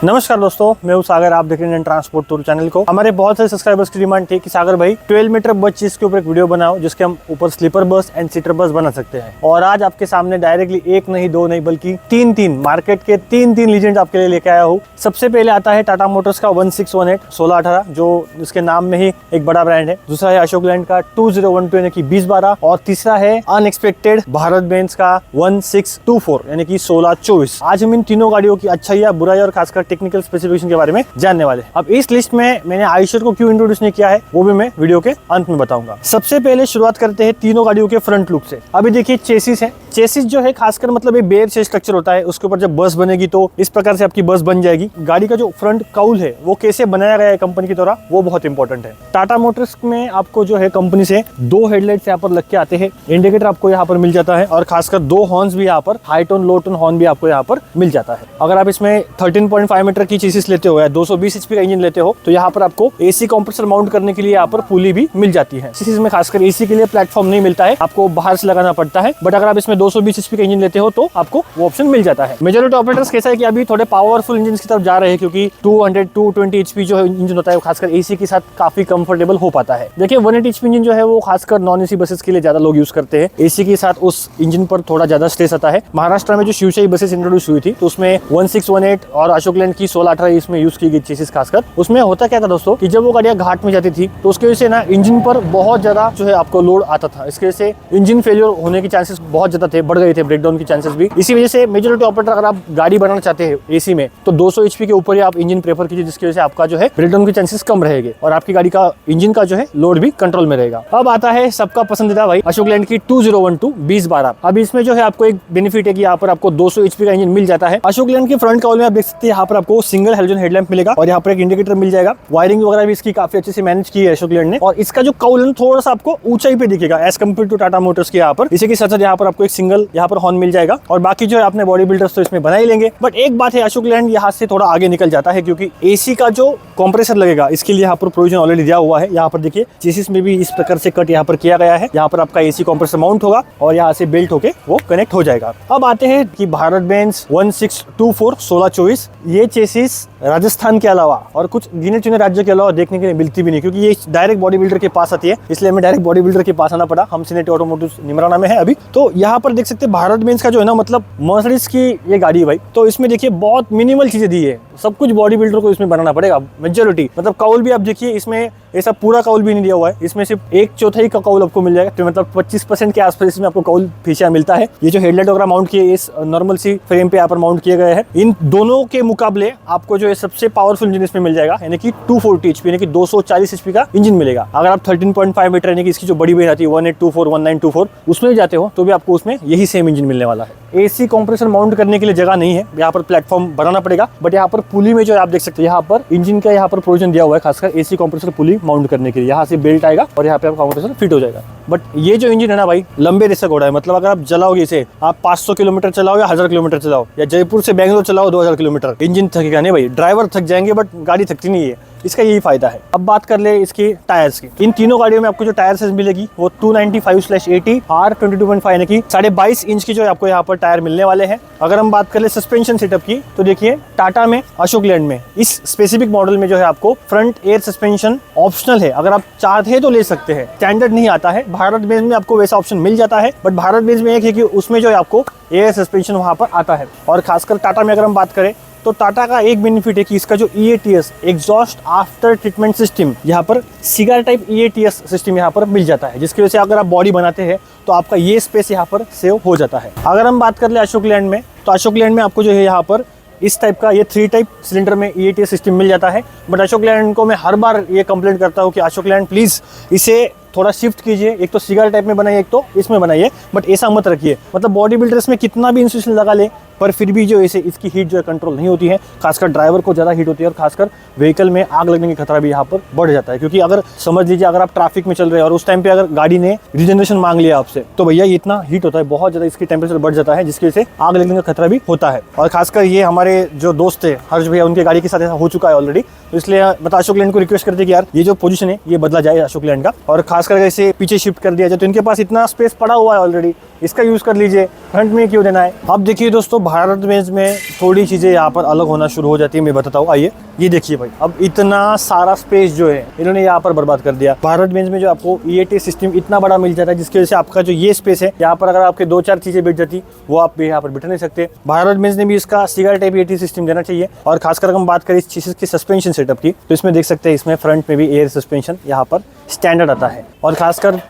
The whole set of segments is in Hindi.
नमस्कार दोस्तों, मैं हूं सागर। आप देख रहे हैं इंडियन ट्रांसपोर्ट टूर चैनल को। हमारे बहुत सारे सब्सक्राइबर्स की डिमांड थी कि सागर भाई 12 मीटर बस चीज के ऊपर एक वीडियो बनाओ जिसके हम ऊपर sleeper bus and seater bus बना सकते हैं। और आज आपके सामने डायरेक्टली एक नहीं दो नहीं बल्कि तीन मार्केट के तीन लीजेंड आपके लिए लेके आया हूँ। सबसे पहले आता है टाटा मोटर्स का 1618 1618 जो इसके नाम में ही एक बड़ा ब्रांड है। दूसरा है अशोक लैंड का 2012 यानी कि 2012 और तीसरा है अनएक्सपेक्टेड भारत बेंज का 1624 यानी कि 1624। आज हम इन तीनों गाड़ियों की अच्छाइयां बुराई और खासकर टेक्निकल स्पेसिफिकेशन के बारे में जानने वाले। अब इस लिस्ट में मैंने आयशर को क्यों इंट्रोड्यूस नहीं किया है वो भी मैं वीडियो के अंत में बताऊंगा। सबसे पहले शुरुआत करते हैं तीनों गाड़ियों के फ्रंट लुक से। अभी देखिए चेसिस है। चेसिस जो है खासकर मतलब ये बेयर से स्ट्रक्चर होता है, उसके ऊपर जब बस बनेगी तो इस प्रकार से आपकी बस बन जाएगी। गाड़ी का जो फ्रंट काउल है वो कैसे बनाया गया है कंपनी की द्वारा वो बहुत इंपॉर्टेंट है। टाटा मोटर्स में आपको जो है कंपनी से दो हेडलाइट्स यहाँ पर लग के आते हैं, इंडिकेटर आपको यहाँ पर मिल जाता है और खासकर दो हॉर्न्स भी यहाँ पर, हाई टोन लो टोन हॉर्न भी आपको यहाँ पर मिल जाता है। अगर आप इसमें 13.5 मीटर की चेसिस लेते हो या 220 HP का इंजन लेते हो तो यहाँ पर आपको एसी कंप्रेसर माउंट करने के लिए यहाँ पर पुली भी मिल जाती है। चेसिस में खासकर एसी के लिए प्लेटफॉर्म नहीं मिलता है, आपको बाहर से लगाना पड़ता है। बट अगर आप इसमें 220 HP का इंजन लेते हो तो आपको वो ऑप्शन मिल जाता है। मेजॉरिटी ऑपरेटर्स कैसा है कि अभी थोड़े पावरफुल इंजन की तरफ जा रहे हैं क्योंकि 220 HP जो है इंजन होता है खासकर एसी के साथ काफी कंफर्टेबल हो पाता है। देखिए 180 HP इंजन जो है वो खासकर नॉन एसी बसेस के लिए ज्यादा लोग यूज करते हैं। एसी के साथ उस इंजन पर थोड़ा ज्यादा स्ट्रेस आता है। महाराष्ट्र में जो शिवशाही बसेस इंट्रोड्यूस हुई थी तो उसमें 1618 और अशोक लैंड की 1618 इसमें यूज की गई चेसिस। खासकर उसमें होता क्या था दोस्तों कि जब वो गाड़ियां घाट में जाती थी तो उसकी वजह से ना इंजन पर बहुत ज्यादा जो है आपको लोड आता था। इसकी वजह से इंजन फेलियर होने के चांसेस बहुत ज्यादा थे, बढ़ गए थे ब्रेकडाउन के चांसेस भी। इसी वजह से मेजॉरिटी ऑपरेटर अगर आप गाड़ी बनाना चाहते हैं एसी में तो 200 HP के ऊपर ही आप इंजन प्रेफर कीजिए, जिसकी वजह से आपका जो है ब्रेकडाउन के चांसेस कम रहेंगे और आपकी गाड़ी का इंजन का जो है लोड भी कंट्रोल में रहेगा। अब आता है सबका पसंदीदा भाई अशोक लैंड की 2012 2012। अब इसमें जो है आपको एक बेनिफिट है कि यहाँ पर आपको 200 HP का इंजन मिल जाता है। अशोक लैंड के फ्रंट काउल में आप देख सकते हैं यहाँ पर आपको सिंगल हेलोजन हेडलैम्प मिलेगा और यहाँ पर एक इंडिकेटर मिल जाएगा। वायरिंग वगैरह भी इसकी काफी अच्छे से मैनेज की है अशोक लैंड ने। और इसका जो काउल है थोड़ा सा आपको ऊंचाई पे दिखेगा as compare to Tata Motors के यहाँ पर। इसी के साथ साथ यहाँ पर आपको एक सिंगल यहाँ पर हॉर्न मिल जाएगा और बाकी जो है अपने बॉडी बिल्डर्स तो इसमें बना ही लेंगे। बट एक बात है, अशोक लैंड यहाँ से थोड़ा आगे निकल जाता है क्योंकि एसी का जो कंप्रेसर लगेगा इसके लिए यहाँ पर प्रोविजन ऑलरेडी दिया हुआ है। यहाँ पर देखिए चेसिस में भी इस प्रकार से कट यहाँ पर किया गया है। यहाँ पर आपका एसी कंप्रेसर माउंट होगा और यहाँ से बेल्ट होके वो कनेक्ट हो जाएगा। अब आते हैं कि भारत बेंज 1624 1624 ये चेसिस राजस्थान के अलावा और कुछ गिने चुने राज्यों के अलावा देखने के लिए मिलती भी नहीं क्योंकि ये डायरेक्ट बॉडी बिल्डर के पास आती है, इसलिए हमें डायरेक्ट बॉडी बिल्डर के पास आना पड़ा। हम सिनेट ऑटोमोटिव्स निमराना में है अभी। तो यहाँ पर देख सकते हैं भारत बेंज का जो है ना मतलब मर्सिडीज की ये गाड़ी है भाई। तो इसमें देखिए बहुत मिनिमल चीजें दी है, सब कुछ बॉडी बिल्डर को इसमें बनाना पड़ेगा। मेजॉरिटी मतलब काउल भी आप देखिए इसमें ऐसा पूरा काउल भी नहीं दिया हुआ है, इसमें सिर्फ 1/4 का काउल आपको मिल जाएगा। तो मतलब 25% के आसपास इसमें आपको काउल फीसा मिलता है। ये जो हेडलाइट वगैरह माउंट किए इस नॉर्मल सी फ्रेम पे यहाँ पर माउंट किए गए हैं। इन दोनों के मुकाबले आपको जो है सबसे पावरफुल इंजन इसमें मिल जाएगा यानी कि 240 HP यानी कि 240 HP का इंजन मिलेगा। अगर आप 13.5 मीटर यानी कि इसकी जो बड़ी बेन आती है 1824 1924 उसमें जाते हो तो भी आपको उसमें यही सेम इंजन मिलने वाला है। एसी कंप्रेसर माउंट करने के लिए जगह नहीं है, यहाँ पर प्लेटफॉर्म बनाना पड़ेगा। बट यहाँ पर पुली में जो आप देख सकते हैं यहाँ पर इंजन का यहाँ पर प्रोविजन दिया हुआ है खासकर एसी कंप्रेसर पुली माउंट करने के लिए। यहाँ से बेल्ट आएगा और यहाँ पे आपका कंप्रेसर फिट हो जाएगा। बट ये जो इंजन है ना भाई लंबे रेस का घोड़ा है। मतलब अगर आप चलाओगे इसे आप 500 किलोमीटर चलाओ या 1000 किलोमीटर चलाओ या जयपुर से बेंगलोर चलाओ 2000 किलोमीटर, इंजन थकेगा नहीं भाई। ड्राइवर थक जाएंगे बट गाड़ी थकती नहीं है, इसका यही फायदा है। अब बात कर ले इसकी टायर्स की। इन तीनों गाड़ियों में आपको जो टायर साइज मिलेगी वो 295/80 R22.5 यानी कि 22.5 इंच की जो आपको यहाँ पर टायर मिलने वाले हैं। अगर हम बात कर ले सस्पेंशन सेटअप की तो देखिए टाटा में अशोक लैंड में इस स्पेसिफिक मॉडल में जो है आपको फ्रंट एयर सस्पेंशन ऑप्शनल है। अगर आप चाहते हैं तो ले सकते हैं, स्टैंडर्ड नहीं आता है। भारत बेंज में आपको वैसा ऑप्शन मिल जाता है बट भारत बेंज में एक है कि उसमें जो है आपको एयर सस्पेंशन वहां पर आता है। और खासकर टाटा में अगर हम बात करें तो टाटा का एक बेनिफिट है कि इसका जो EATS exhaust after treatment system यहाँ पर सिगार टाइप EATS सिस्टम यहाँ पर मिल जाता है, जिसकी वजह से अगर आप बॉडी बनाते हैं तो आपका ये स्पेस यहाँ पर सेव हो जाता है। अगर हम बात कर ले अशोक लैंड में तो अशोक लैंड में आपको जो है यहाँ पर इस टाइप का ये 3 टाइप सिलेंडर में EATS सिस्टम मिल जाता है। बट अशोक लैंड को मैं हर बार ये कंप्लेंट करता हूँ कि अशोक लैंड प्लीज इसे थोड़ा शिफ्ट कीजिए, एक तो सिगार टाइप में बनाइए एक तो इसमें बनाइए, बट ऐसा मत रखिए। मतलब बॉडी बिल्डर्स में कितना भी इंस्यूलेशन लगा ले पर फिर भी जो ऐसे इसकी हीट जो है कंट्रोल नहीं होती है। खासकर ड्राइवर को ज़्यादा हीट होती है और खासकर व्हीकल में आग लगने की खतरा भी यहाँ पर बढ़ जाता है। क्योंकि अगर समझ लीजिए अगर आप ट्रैफिक में चल रहे हैं और उस टाइम पे अगर गाड़ी ने रिजनरेशन मांग लिया आपसे तो भैया इतना हीट होता है, बहुत ज़्यादा इसकी टेम्परेचर बढ़ जाता है, जिसकी वजह से आग लगने का खतरा भी होता है। और खासकर ये हमारे जो दोस्त थे हर्ष भैया, उनके गाड़ी के साथ ऐसा हो चुका है ऑलरेडी। तो इसलिए मतलब अशोक लैंड को रिक्वेस्ट करते कि यार ये जो पोजीशन है ये बदला जाए अशोक लैंड का। और खास खासकर इसे पीछे शिफ्ट कर दिया जाए तो इनके पास इतना स्पेस पड़ा हुआ है ऑलरेडी, इसका यूज़ कर लीजिए, फ्रंट में क्यों देना है। अब देखिए दोस्तों, भारत बेंज में थोड़ी चीज़ें यहाँ पर अलग होना शुरू हो जाती है, मैं बताता हूँ। आइए ये देखिए भाई, अब इतना सारा स्पेस जो है इन्होंने यहाँ पर बर्बाद कर दिया। भारत बेंज में जो आपको EAT सिस्टम इतना बड़ा मिल जाता है, जिसकी वजह से आपका जो ये स्पेस है यहाँ पर अगर आपके 2-4 चीज़ें बैठ जाती वो आप यहाँ पर बैठ नहीं सकते। भारत बेंज ने भी इसका सिगार टाइप EAT सिस्टम देना चाहिए। और खासकर हम बात करें इस चीज़ की सस्पेंशन सेटअप की, तो इसमें देख सकते हैं इसमें फ्रंट में भी एयर सस्पेंशन यहाँ पर स्टैंडर्ड आता है। और खासकर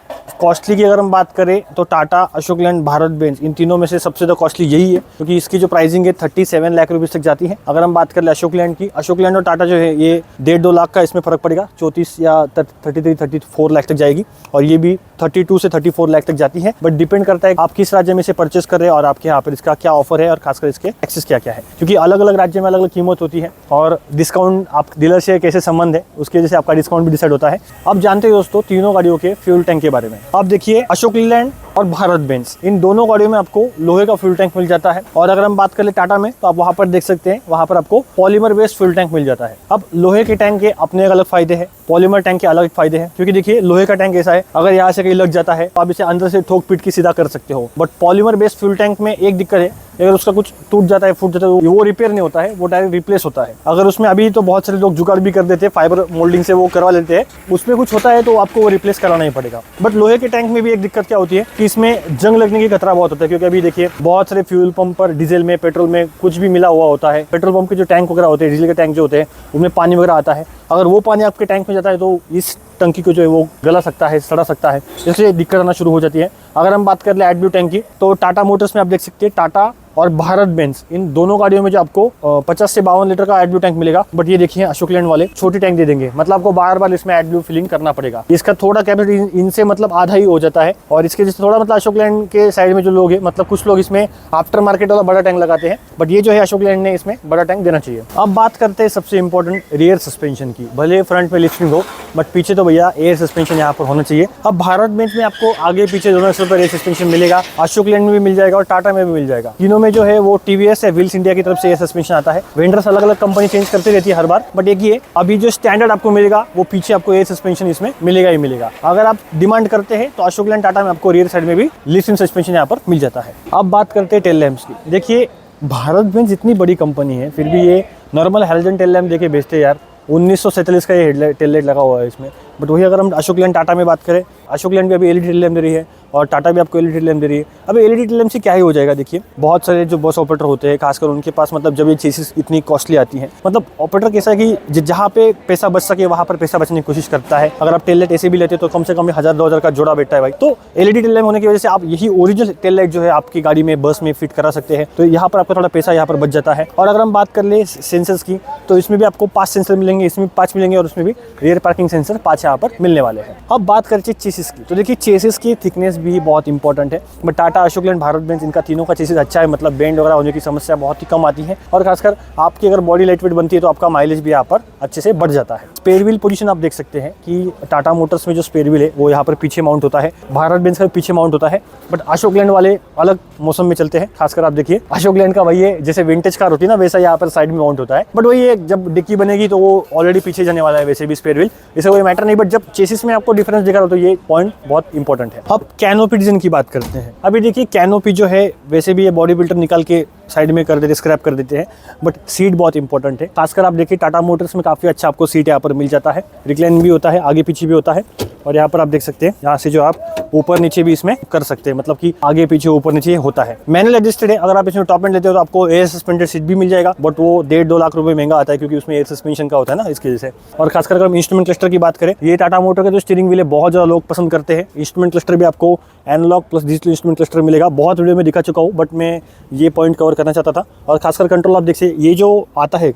कॉस्टली की अगर हम बात करें तो टाटा, अशोक लैंड, भारत बेंज, इन तीनों में से सबसे ज़्यादा कॉस्टली यही है, क्योंकि इसकी जो प्राइसिंग है 37 लाख रुपीज़ तक जाती है। अगर हम बात करें अशोक लैंड की, अशोक लैंड और टाटा जो है ये 1.5-2 लाख का इसमें फ़र्क पड़ेगा, 34 या 33-34 लाख तक जाएगी। और ये भी 32 से 34 लाख तक जाती है। बट डिपेंड करता है आप किस राज्य में से परचेस कर रहे हैं और आपके यहाँ पर इसका क्या ऑफर है और खासकर इसके एक्सेस क्या क्या है, क्योंकि अलग अलग राज्य में अलग अलग कीमत होती है और डिस्काउंट आप डीलर से कैसे संबंध है उसकी वजह से आपका डिस्काउंट भी डिसाइड होता है। अब जानते हो दोस्तों तीनों गाड़ियों के फ्यूल टैंक के बारे में। अब देखिए अशोक लीलैंड और भारत बेंज, इन दोनों गाड़ियों में आपको लोहे का फ्यूल टैंक मिल जाता है। और अगर हम बात करें टाटा में, तो आप वहां पर देख सकते हैं वहां पर आपको पॉलीमर बेस्ड फ्यूल टैंक मिल जाता है। अब लोहे के टैंक के अपने अलग फायदे हैं, पॉलीमर टैंक के अलग फायदे हैं, क्योंकि देखिए लोहे का टैंक ऐसा है अगर यहाँ से कहीं लग जाता है तो आप इसे अंदर से ठोक पीट के सीधा कर सकते हो। But polymer based fuel tank में एक दिक्कत है, अगर उसका कुछ टूट जाता है, फूट जाता है, वो रिपेयर नहीं होता है, वो डायरेक्ट रिप्लेस होता है। अगर उसमें अभी तो बहुत सारे लोग जुगाड़ भी कर देते हैं, फाइबर मोल्डिंग से वो करवा लेते हैं, उसमें कुछ होता है तो आपको वो रिप्लेस कराना ही पड़ेगा। बट लोहे के टैंक में भी एक दिक्कत क्या होती है कि इसमें जंग लगने की खतरा बहुत होता है, क्योंकि अभी देखिए बहुत सारे फ्यूल पंप पर डीजल में, पेट्रोल में कुछ भी मिला हुआ होता है। पेट्रोल पंप के जो टैंक वगैरह होते हैं, डीजल के टैंक जो होते हैं, उनमें पानी वगैरह आता है। अगर वो पानी आपके टैंक में जाता है तो इस टंकी को जो है वो गला सकता है, सड़ा सकता है, इसलिए दिक्कत आना शुरू हो जाती है। अगर हम बात कर ले एडब्ल्यू टैंक की, तो टाटा मोटर्स में आप देख सकते हैं टाटा और भारत बेंज, इन दोनों गाड़ियों में जो आपको 50 से 52 लीटर का एडब्ल्यू टैंक मिलेगा। बट ये देखिए अशोक लैंड वाले छोटी टैंक दे देंगे, मतलब आपको बार बार इसमें एडब्ल्यू फिलिंग करना पड़ेगा। इसका थोड़ा कैपेसिटी इनसे मतलब आधा ही हो जाता है। और इसके जैसे थोड़ा मतलब अशोक लैंड के साइड में जो लोग हैं, मतलब कुछ लोग इसमें आफ्टर मार्केट वाला बड़ा टैंक लगाते हैं, बट ये जो है अशोक लैंड ने इसमें बड़ा टैंक देना चाहिए। अब बात करते हैं सबसे इंपॉर्टेंट रियर सस्पेंशन की। भले फ्रंट में लिफ्टिंग हो, बट पीछे तो भैया एयर सस्पेंशन यहाँ पर होना चाहिए। अब भारत बेंज में आपको आगे पीछे दोनों पर एयर सस्पेंशन मिलेगा, अशोक लैंड में भी मिल जाएगा और टाटा में भी मिल जाएगा। तीनों में जो है वो टीवीएस है, व्हील्स इंडिया की तरफ से एयर सस्पेंशन आता है। वेंडर्स अलग अलग कंपनी चेंज करती रहती है हर बार, बट एक ये अभी जो स्टैंडर्ड आपको मिलेगा वो पीछे आपको एयर सस्पेंशन इसमें मिलेगा ही मिलेगा। अगर आप डिमांड करते हैं तो अशोक लैंड, टाटा में आपको रियर साइड में भी लिफ्ट सस्पेंशन यहाँ पर मिल जाता है। अब बात करते हैं टेल लैंप्स की। देखिए भारत बेंज इतनी बड़ी कंपनी है, फिर भी ये नॉर्मल हैलोजन टेल लैंप देके बेचते हैं यार। 1947 का ये टेल लाइट लगा हुआ है इसमें। बट वही अगर हम अशोक लैंड, टाटा में बात करें, अशोक लैंड भी अभी एलईडी टेल लैंप दे रही है और टाटा भी आपको एलईडी टेल लैंप दे रही है। अब एलईडी टेल लैंप से क्या ही हो जाएगा, देखिए बहुत सारे जो बस ऑपरेटर होते हैं, खासकर उनके पास मतलब जब ये चीज़ें इतनी कॉस्टली आती हैं, मतलब ऑपरेटर कैसा है कि जहाँ पे पैसा बच सके वहाँ पर पैसा बचने की कोशिश करता है। अगर आप टेल लाइट ऐसे भी लेते तो कम से कम 1000-2000 का जोड़ा बैठता है भाई। तो एलईडी टेल लैंप होने की वजह से आप यही ओरिजिनल टेल लाइट जो है आपकी गाड़ी में, बस में फिट करा सकते हैं। तो यहाँ पर आपका थोड़ा पैसा यहाँ पर बच जाता है। और अगर हम बात कर ले सेंसर्स की, तो इसमें भी आपको 5 सेंसर मिलेंगे, इसमें 5 मिलेंगे और उसमें भी रियर पार्किंग सेंसर 5 यहाँ पर मिलने वाले हैं। अब बात करते हैं चेसिस की, तो देखिए चेसिस की थिकनेस भी बहुत इंपॉर्टेंट है। But Tata, Ashok land, Bharat Benz, इनका तीनों का चेसिस अच्छा है, मतलब बेंड वगैरह होने की समस्या बहुत ही कम आती है। और खासकर आपकी अगर बॉडी लाइट वेट बनती है तो आपका माइलेज भी यहाँ पर अच्छे से बढ़ जाता है। स्पेयर व्हील पोजीशन आप देख सकते हैं कि टाटा मोटर्स में जो स्पेयर व्हील है वो यहाँ पर पीछे माउंट होता है, भारत बेंज का पीछे माउंट होता है। बट अशोक लैंड वाले अलग मौसम में चलते हैं। खासकर आप देखिए अशोक लैंड का वही है, जैसे विंटेज कार होती है ना, वैसा यहाँ पर साइड में माउंट होता है। बट वही है, जब डिक्की बनेगी तो वो ऑलरेडी पीछे जाने वाला है वैसे भी स्पेयर व्हील, इसे कोई मैटर नहीं। बट जब चेसिस में आपको डिफरेंस दिखा रहा हो तो ये पॉइंट बहुत इंपॉर्टेंट है। अब कैनोपी डिजाइन की बात करते हैं। अभी देखिए कैनोपी जो है वैसे भी ये बॉडी बिल्डर निकाल के साइड में कर देते, स्क्रैप कर देते हैं, बट सीट बहुत इंपॉर्टेंट है। खासकर आप देखिए टाटा मोटर्स में काफी अच्छा आपको सीट यहाँ पर मिल जाता है, रिक्लाइन भी होता है, आगे पीछे भी होता है। और यहाँ पर आप देख सकते हैं, यहाँ से जो आप ऊपर नीचे भी इसमें कर सकते हैं, मतलब कि आगे पीछे ऊपर नीचे होता है। मैनुअल एडजस्टेड है। अगर आप इसमें टॉप एंड लेते हो तो आपको एयर सस्पेंडेड सीट भी मिल जाएगा, बट वो 1.5-2 लाख रुपए महंगा आता है, क्योंकि उसमें एयर सस्पेंशन का होता है ना, इसकी वजह से। और खासकर अगर हम इंस्ट्रूमेंट क्लस्टर की बात करें, ये टाटा मोटर के जो स्टीयरिंग व्हील है बहुत ज़्यादा लोग पसंद करते हैं। इंस्ट्रूमेंट क्लस्टर भी आपको analog plus digital instrument cluster मिलेगा। बहुत वीडियो में दिखा चुका हूँ, बट मैं ये पॉइंट कवर करना चाहता था। और खासकर कंट्रोल आप देखिए, ये जो आता है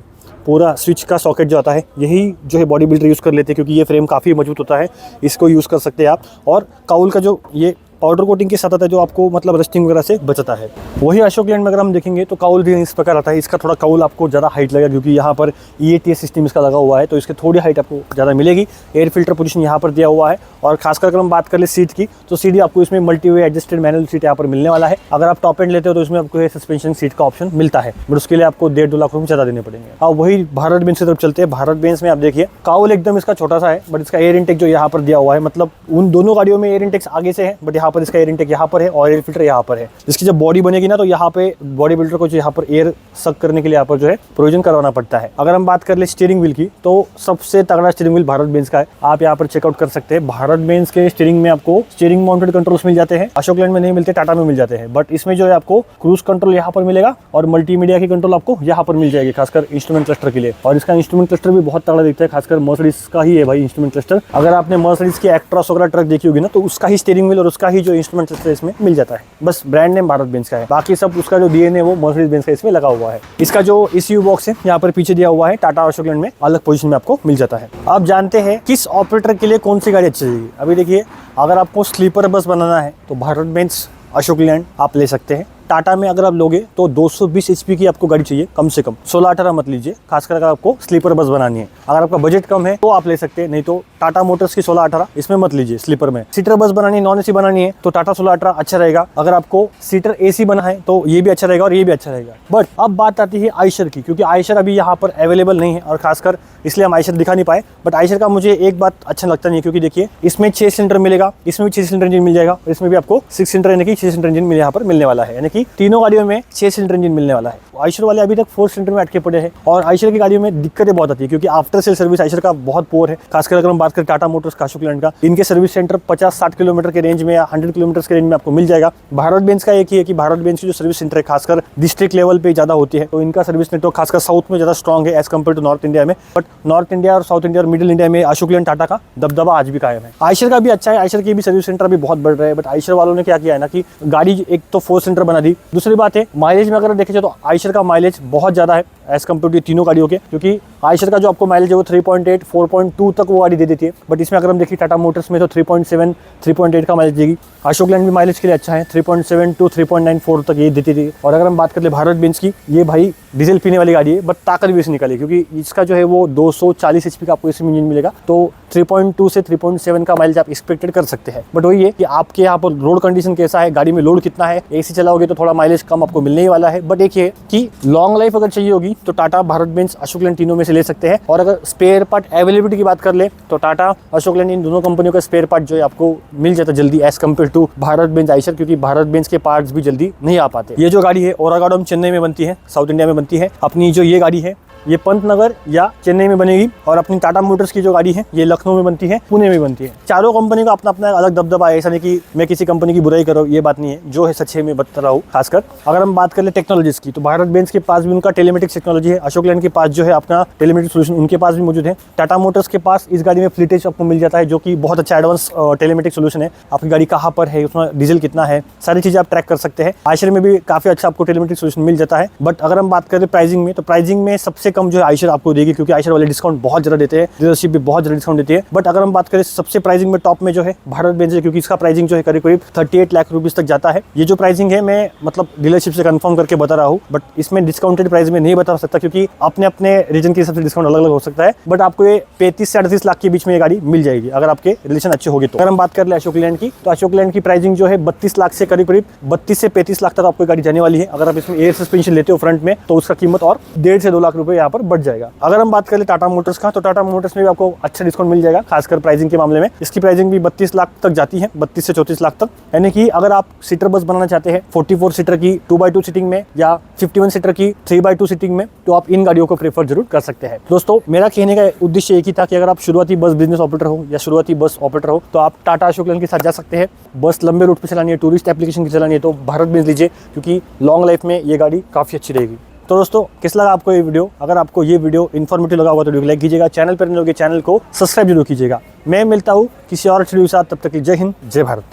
पूरा स्विच का सॉकेट जो आता है, यही जो है बॉडी बिल्डर यूज़ कर लेते हैं, क्योंकि ये फ्रेम काफ़ी मजबूत होता है, इसको यूज़ कर सकते हैं आप। और काउल का जो ये पाउडर कोटिंग के साथ आता है जो आपको मतलब रस्टिंग वगैरह से बचाता है। वही अशोक लैंड में अगर हम देखेंगे तो काउल भी इस प्रकार आता है। इसका थोड़ा काउल आपको ज़्यादा हाइट लगेगा क्योंकि यहाँ पर EATS सिस्टम इसका लगा हुआ है, तो इसकी थोड़ी हाइट आपको ज़्यादा मिलेगी। एयर फिल्टर पोजीशन यहाँ पर दिया हुआ है। और खासकर अगर हम बात कर ले सीट की, तो सीट आपको इसमें मल्टीवे एडजस्टेड मैनुअल सीट यहाँ पर मिलने वाला है। अगर आप टॉप एंड लेते हो तो इसमें आपको सस्पेंशन सीट का ऑप्शन मिलता है, बट उसके लिए आपको 1.5-2 लाख रुपये ज़्यादा देने पड़ेंगे। अब वही भारत बेंज की तरफ चलते हैं। भारत बेंज में आप देखिए काउल एकदम इसका छोटा सा है, बट इसका एयर इनटेक जो यहाँ पर दिया हुआ है, मतलब उन दोनों गाड़ियों में एयर इनटेक्स आगे से है, बट यहाँ पर इसका एयर इनटेक यहाँ पर है और एयर फिल्टर यहाँ पर है। इसकी जब बॉडी बनेगी ना, तो यहाँ पे बॉडी बिल्डर को जो यहाँ पर एयर सक करने के लिए यहाँ पर जो है प्रोविजन करवाना पड़ता है। अगर हम बात कर ले स्टीयरिंग व्हील की, तो सबसे तगड़ा स्टीयरिंग व्हील भारत बेंज का है। आप यहाँ पर चेकआउट कर सकते हैं। भारत बेंज के स्टीयरिंग में आपको स्टीयरिंग माउंटेड कंट्रोल्स मिल जाते हैं। अशोक लैंड में नहीं मिलते, टाटा में मिल जाते हैं, बट इसमें जो है आपको क्रूज कंट्रोल यहाँ पर मिलेगा और मल्टीमीडिया की कंट्रोल आपको यहाँ पर मिल जाएगी, खासकर इंस्ट्रूमेंट क्लस्टर के लिए। और इसका इंस्ट्रूमेंट क्लस्टर भी बहुत तगड़ा दिखता है, खासकर मर्सिडीज का ही है भाई इंस्ट्रूमेंट क्लस्टर। अगर आपने मर्सिडीज की एक्ट्रॉस वगैरह ट्रक देखी होगी ना, तो उसका ही स्टीयरिंग व्हील और उसका ही जो इंस्ट्रूमेंट क्लस्टर इसमें मिल जाता है। बस ब्रांड नेम भारत बेंज का है, बाकी सब उसका जो DNA है वो मर्सिडीज बेंज का इसमें लगा हुआ है। इसका जो ECU बॉक्स है यहाँ पर पीछे दिया हुआ है, टाटा अशोक लैंड में अलग पोजीशन में आपको मिल जाता है। आप जानते हैं किस ऑपरेटर के लिए कौन सी गाड़ी अच्छी रहेगी। अभी देखिए, अगर आपको स्लीपर बस बनाना है तो भारत बेंज अशोक लैंड आप ले सकते हैं। टाटा में अगर आप लोगे तो 220 HP की आपको गाड़ी चाहिए कम से कम, 16-18 मत लीजिए, खासकर अगर आपको स्लीपर बस बनानी है। अगर आपका बजट कम है तो आप ले सकते हैं, नहीं तो टाटा मोटर्स की 16-18 इसमें मत लीजिए स्लीपर में। सीटर बस बनानी है, नॉन AC बनानी है तो टाटा 16-18 अच्छा रहेगा। अगर आपको सीटर AC बना है तो ये भी अच्छा रहेगा और ये भी अच्छा रहेगा। बट अब बात आती है आयशर की, क्योंकि आयशर अभी यहाँ पर अवेलेबल नहीं है और खासकर इसलिए हम आयशर दिखा नहीं पाए। बट आयशर का मुझे एक बात अच्छा लगता नहीं है, क्योंकि देखिए इसमें 6 सिलेंडर मिलेगा, इसमें भी 6 सिलेंडर इंजन मिल जाएगा और इसमें भी आपको 6 सिलेंडर यानी कि 6 सिलेंडर इंजन यहाँ पर मिलने वाला है, यानी कि तीनों गाड़ियों में 6 सिलेंडर इंजन मिलने वाला है। आयशर वाले अभी तक 4 सिलेंडर में अटके पड़े हैं और आयशर की गाड़ियों में दिक्कतें बहुत आती है, क्योंकि आफ्टर सेल सर्विस आयशर का बहुत पोर है। खासकर अगर हम बात करें टाटा मोटर्स का, अशोक लैंड का, इनके सर्विस सेंटर 50-60 किलोमीटर के रेंज में या 100 किलोमीटर के रेंज में आपको मिल जाएगा। भारत बेंज का एक ही है कि भारत बेंज की जो सर्विस सेंटर है खासकर डिस्ट्रिक्ट लेवल पे ज्यादा होती है, तो इनका सर्विस नेटवर्क खासकर साउथ में ज्यादा स्ट्रॉन्ग है as compare to north India में। बट नॉर्थ इंडिया और साउथ इंडिया और मिडिल इंडिया में अशोक लैंड टाटा का दबदबा आज भी कायम है। आयशर का भी अच्छा है, आयशर के भी सर्विस सेंटर भी बहुत बढ़ रहे हैं। बट आयशर वालों ने क्या किया है ना कि गाड़ी एक तो 4 सिलेंडर बना दी। दूसरी बात है माइलेज में अगर देखे जाए तो आयशर का माइलेज बहुत ज्यादा है एज कम्पेयर टू तीनों गाड़ियों के, क्योंकि आयशर का जो आपको माइलेज है वो 3.8, 4.2 तक वो गाड़ी दे देती है। बट इसमें अगर हम देखिए टाटा मोटर्स में तो 3.7, 3.8 का माइलेज देगी। अशोक लैंड भी माइलेज के लिए अच्छा है, 3.7 to 3.94 तक ये देती थी। और अगर हम बात कर ले भारत बेंज की, ये भाई डीजल पीने वाली गाड़ी है, बट ताकत भी इससे निकाली, क्योंकि इसका जो है वो 240 HP का आपको इसमें इंजन मिलेगा, तो 3.2 से 3.7 का माइलेज आप एक्सपेक्टेड कर सकते हैं। बट वही है कि आपके यहाँ पर रोड कंडीशन कैसा है, गाड़ी में लोड कितना है, AC चलाओगे तो थोड़ा माइलेज कम आपको मिलने ही वाला है। बट एक ये कि लॉन्ग लाइफ अगर चाहिए होगी तो टाटा, भारत बेंज, अशोक लैंड तीनों में से ले सकते हैं। और अगर स्पेयर पार्ट अवेलेबिलिटी की बात कर ले तो टाटा, अशोक लैंड, इन दोनों कंपनियों का स्पेयर पार्ट जो है आपको मिल जाता है जल्दी as compare to Bharat Benz, Eicher, क्योंकि भारत बेंज के पार्ट्स भी जल्दी नहीं आ पाते। ये जो गाड़ी है ओरागाडोम चेन्नई में बनती है, साउथ इंडिया में बनती है। अपनी जो ये गाड़ी है ये पंतनगर या चेन्नई में बनेगी, और अपनी टाटा मोटर्स की जो गाड़ी है ये लखनऊ में बनती है, पुणे में बनती है। चारों कंपनी का अपना अपना अलग दबदबा है, ऐसा नहीं कि मैं किसी कंपनी की बुराई कर रहा हूँ, ये बात नहीं है, जो है सच है मैं बता रहा हूँ। खासकर अगर हम बात कर ले टेक्नोलॉजीज की, तो भारत बेंज के पास भी उनका टेलीमेटिक्स टेक्नोलॉजी है, अशोक लैंड के पास जो है अपना टेलीमेटिक्स सोल्यूशन उनके पास भी मौजूद है। टाटा मोटर्स के पास इस गाड़ी में फ्लीटेज आपको मिल जाता है, जो कि बहुत अच्छा एडवांस टेलीमेटिक्स सोल्यूशन है। आपकी गाड़ी कहाँ पर है, उसमें डीजल कितना है, सारी चीजें आप ट्रैक कर सकते हैं। आयशर में भी काफी अच्छा आपको टेलीमेटिक्स सोल्यूशन मिल जाता है। बट अगर हम बात करें प्राइसिंग में, तो प्राइसिंग में सबसे कम जो है आयशर आपको देगी, क्योंकि आयशर वाले डिस्काउंट बहुत ज्यादा देते हैं, डीलरशिप भी बहुत ज्यादा डिस्काउंट देती है। बट अगर हम बात करें सबसे प्राइसिंग में टॉप में जो है भारत बेंज है, क्योंकि इसका प्राइसिंग जो है करीब करीब 38 लाख रुपीज तक जाता है। ये जो प्राइसिंग है मैं मतलब डीलरशिप से कंफर्म करके बता रहा हूँ, बट इसमें डिस्काउंटेड प्राइस में नहीं बता सकता, क्योंकि अपने अपने रीजन के हिसाब से डिस्काउंट अलग अलग हो सकता है। बट आपको ये 35 से 38 लाख के बीच में ये गाड़ी मिल जाएगी अगर आपके रिलेशन अच्छे होगी तो। अगर हम बात कर ले अशोक लैंड की, तो अशोक लैंड की प्राइसिंग जो है 32 लाख से करीब करीब 32 से 35 लाख तक आपको गाड़ी जाने वाली है। अगर आप इसमें एयर सस्पेंशन लेते हो फ्रंट में तो उसका कीमत और 1.5 से 2 लाख रुपए यहाँ पर बढ़ जाएगा। अगर हम बात करें टाटा मोटर्स का, तो टाटा मोटर्स में भी आपको अच्छा डिस्काउंट मिल जाएगा, खासकर प्राइसिंग के मामले में। इसकी प्राइसिंग भी 32 लाख तक जाती है, 32 से 34 लाख तक। यानी कि अगर आप सीटर बस बनाना चाहते हैं 44 सीटर की 2x2 सीटिंग में या 51 सीटर की 3x2 सीटिंग में, तो आप इन गाड़ियों को प्रेफर जरूर कर सकते हैं। दोस्तों मेरा कहने का उद्देश्य एक ही था कि अगर आप शुरुआती बस बिजनेस ऑपरेटर हो या शुरुआती बस ऑपरेटर हो तो आप टाटा अशोक लैंड के साथ जा सकते हैं। बस लंबे रूट पे चलानी है, टूरिस्ट एप्लीकेशन की चलानी है तो भारत बेंज लीजिए, क्योंकि लॉन्ग लाइफ में ये गाड़ी काफ़ी अच्छी रहेगी। तो दोस्तों कैसा लगा आपको ये वीडियो? अगर आपको ये वीडियो इन्फॉर्मेटिव लगा होगा तो वीडियो को लाइक कीजिएगा, चैनल पर नए लोग चैनल को सब्सक्राइब जरूर कीजिएगा। मैं मिलता हूँ किसी और वीडियो के साथ, तब तक के जय हिंद, जय भारत।